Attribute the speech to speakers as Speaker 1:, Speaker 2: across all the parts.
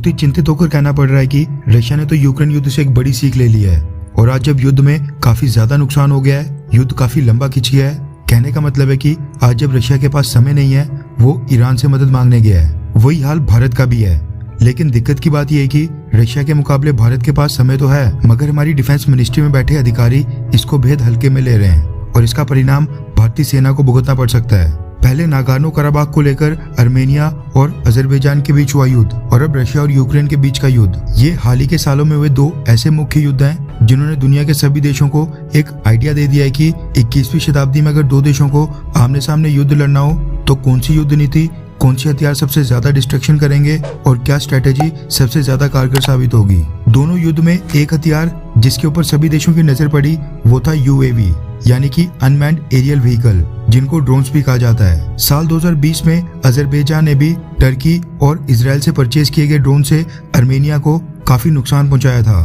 Speaker 1: बहुत ही चिंतित होकर कहना पड़ रहा है कि रशिया ने तो यूक्रेन युद्ध से एक बड़ी सीख ले ली है और आज जब युद्ध में काफी ज्यादा नुकसान हो गया है, युद्ध काफी लंबा खिंच गया है, कहने का मतलब है कि आज जब रशिया के पास समय नहीं है, वो ईरान से मदद मांगने गया है। वही हाल भारत का भी है। लेकिन दिक्कत की बात यह है कि रशिया के मुकाबले भारत के पास समय तो है, मगर हमारी डिफेंस मिनिस्ट्री में बैठे अधिकारी इसको बेहद हल्के में ले रहे हैं और इसका परिणाम भारतीय सेना को भुगतना पड़ सकता है। पहले नागोर्नो कराबाख को लेकर अर्मेनिया और अजरबैजान के बीच हुआ युद्ध और अब रशिया और यूक्रेन के बीच का युद्ध, ये हाल ही के सालों में हुए दो ऐसे मुख्य युद्ध हैं जिन्होंने दुनिया के सभी देशों को एक आइडिया दे दिया है कि 21वीं शताब्दी में अगर दो देशों को आमने सामने युद्ध लड़ना हो तो कौन सी युद्ध नीति, कौन सी हथियार सबसे ज्यादा डिस्ट्रक्शन करेंगे और क्या स्ट्रेटेजी सबसे ज्यादा कारगर साबित होगी। दोनों युद्ध में एक हथियार जिसके ऊपर सभी देशों की नजर पड़ी वो था यूएवी, यानी कि अनमैन्ड एरियल व्हीकल, जिनको ड्रोन्स भी कहा जाता है। साल 2020 में अजरबैजान ने भी टर्की और इजराइल से परचेज किए गए ड्रोन से अर्मेनिया को काफी नुकसान पहुंचाया था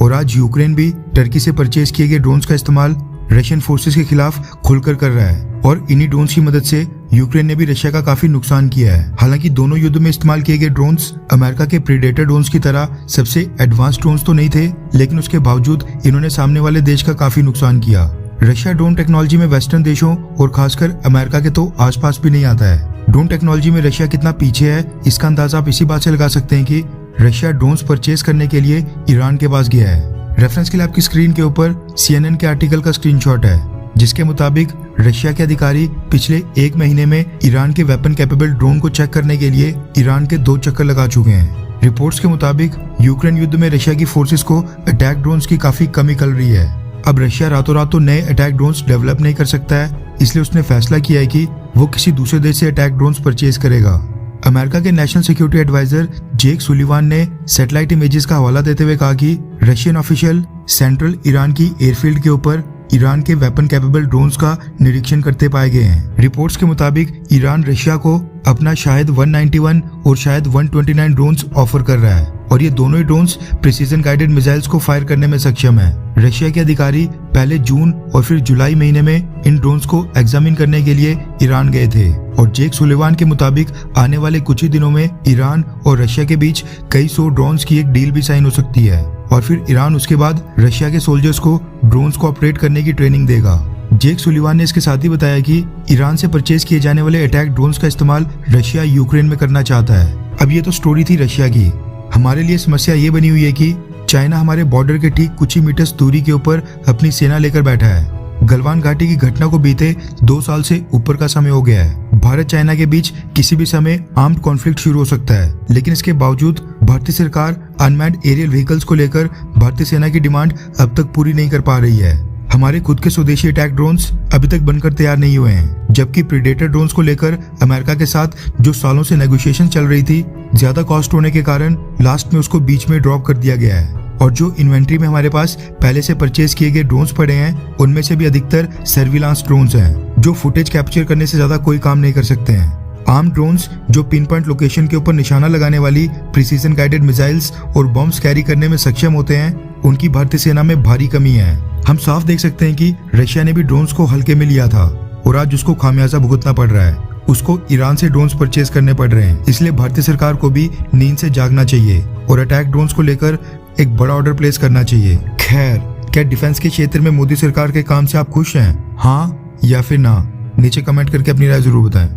Speaker 1: और आज यूक्रेन भी टर्की से परचेज किए गए ड्रोन्स का इस्तेमाल रशियन फोर्सेस के खिलाफ खुलकर कर रहा है और इन्हीं ड्रोन्स की मदद से यूक्रेन ने भी रशिया का काफी नुकसान किया है। हालांकि दोनों युद्ध में इस्तेमाल किए गए ड्रोन्स अमेरिका के प्रीडेटर ड्रोन्स की तरह सबसे एडवांस ड्रोन्स तो नहीं थे, लेकिन उसके बावजूद इन्होंने सामने वाले देश का काफी नुकसान किया। रशिया ड्रोन टेक्नोलॉजी में वेस्टर्न देशों और खासकर अमेरिका के तो आसपास भी नहीं आता है। ड्रोन टेक्नोलॉजी में रशिया कितना पीछे है इसका अंदाजा आप इसी बात से लगा सकते हैं कि रशिया ड्रोन्स परचेज करने के लिए ईरान के पास गया है। रेफरेंस के लिए आपकी स्क्रीन के ऊपर CNN के आर्टिकल का स्क्रीनशॉट है, जिसके मुताबिक रशिया के अधिकारी पिछले एक महीने में ईरान के वेपन कैपेबल ड्रोन को चेक करने के लिए ईरान के 2 चक्कर लगा चुके हैं। रिपोर्ट्स के मुताबिक यूक्रेन युद्ध में रशिया की फोर्सेस को अटैक ड्रोन्स की काफी कमी खल रही है। अब रशिया रातों रात तो नए अटैक ड्रोन्स डेवलप नहीं कर सकता है, इसलिए उसने फैसला किया है कि वो किसी दूसरे देश से अटैक ड्रोन्स परचेज करेगा। अमेरिका के नेशनल सिक्योरिटी एडवाइजर जेक सुलिवान ने सैटेलाइट इमेजेस का हवाला देते हुए कहा कि रशियन ऑफिशियल सेंट्रल ईरान की एयरफील्ड के ऊपर ईरान के वेपन कैपेबल ड्रोन्स का निरीक्षण करते पाए गए हैं। रिपोर्ट्स के मुताबिक ईरान रशिया को अपना शायद 191 और शायद 129 ड्रोन्स ऑफर कर रहा है और ये दोनों ही ड्रोन्स प्रिसीजन गाइडेड मिसाइल्स को फायर करने में सक्षम है। रशिया के अधिकारी पहले जून और फिर जुलाई महीने में इन ड्रोन्स को एग्जामिन करने के लिए ईरान गए थे और जेक सुलिवान के मुताबिक आने वाले कुछ ही दिनों में ईरान और रशिया के बीच कई 100 ड्रोन्स की एक डील भी साइन हो सकती है और फिर ईरान उसके बाद रशिया के सोल्जर्स को ड्रोन्स को ऑपरेट करने की ट्रेनिंग देगा। जेक सुलिवान ने इसके साथ ही बताया कि ईरान से परचेज किए जाने वाले अटैक ड्रोन्स का इस्तेमाल रशिया यूक्रेन में करना चाहता है। अब ये तो स्टोरी थी रशिया की। हमारे लिए समस्या ये बनी हुई है कि चाइना हमारे बॉर्डर के ठीक कुछ ही मीटर्स दूरी के ऊपर अपनी सेना लेकर बैठा है। गलवान घाटी की घटना को बीते 2 साल से ऊपर का समय हो गया है। भारत चाइना के बीच किसी भी समय आर्म्ड कॉन्फ्लिक्ट शुरू हो सकता है, लेकिन इसके बावजूद भारतीय सरकार अनमैन्ड एरियल व्हीकल्स को लेकर भारतीय सेना की डिमांड अब तक पूरी नहीं कर पा रही है। हमारे खुद के स्वदेशी अटैक ड्रोन्स अभी तक बनकर तैयार नहीं हुए हैं, जबकि प्रीडेटर ड्रोन्स को लेकर अमेरिका के साथ जो सालों से नेगोशिएशन चल रही थी, ज्यादा कॉस्ट होने के कारण लास्ट में उसको बीच में ड्रॉप कर दिया गया है और जो इन्वेंट्री में हमारे पास पहले से परचेज किए गए ड्रोन्स पड़े हैं उनमें से भी अधिकतर सर्विलांस ड्रोन्स हैं जो फुटेज कैप्चर करने से ज्यादा कोई काम नहीं कर सकते हैं। आर्म ड्रोन्स जो पिन पॉइंट लोकेशन के ऊपर निशाना लगाने वाली प्रिसीजन गाइडेड मिसाइल्स और बॉम्ब्स कैरी करने में सक्षम होते हैं, उनकी भारतीय सेना में भारी कमी है। हम साफ देख सकते हैं कि रशिया ने भी ड्रोन्स को हल्के में लिया था और आज उसको खामियाजा भुगतना पड़ रहा है। उसको ईरान से ड्रोन्स परचेज करने पड़ रहे हैं, इसलिए भारतीय सरकार को भी नींद से जागना चाहिए और अटैक ड्रोन्स को लेकर एक बड़ा ऑर्डर प्लेस करना चाहिए। खैर, क्या डिफेंस के क्षेत्र में मोदी सरकार के काम से आप खुश हैं? हाँ या फिर ना? नीचे कमेंट करके अपनी राय जरूर बताएं।